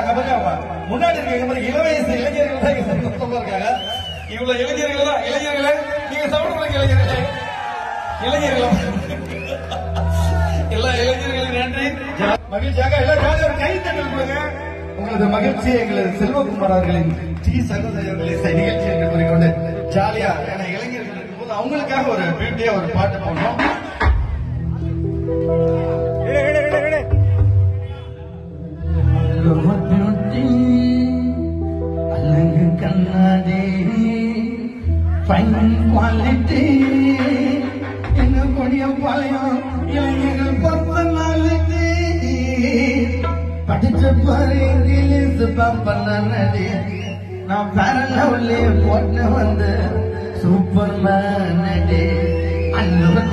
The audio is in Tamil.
முன்னாடி இருக்க இளவயசு இளைஞர்கள் தான் இருக்காங்க. இவ்வளவு இளைஞர்கள் தான் இளைஞர்களே நீங்க சவுண்ட் பண்ணுங்க இளைஞர்களே இளைஞர்களா எல்லா இளைஞர்களும் நன்றி மகிழ்ச்சியாக எல்லாம் ஒரு கை தட்டல் கொடுங்க. உங்களது மகிழ்ச்சி எங்களது செல்வகுமார் அவர்களின் டி சகோதரர்களை நிகழ்ச்சி என்று கூறிக்கொண்டு ஜாலியா இளைஞர்கள் இருக்கும்போது அவங்களுக்காக ஒரு பியூட்டியா ஒரு பாட்டு போடணும். அழகு கண்ணாடி ஃபைன் குவாலிட்டி எங்க கொடிய பாளையம் இளைஞர்கள் பர்சனாலிட்டி படிச்ச பாரு இங்கிலீஷ் பாப்பனடி நான் பேரலவுலே போட்டு வந்து சூப்பர் மேன் அடி அண்ணன்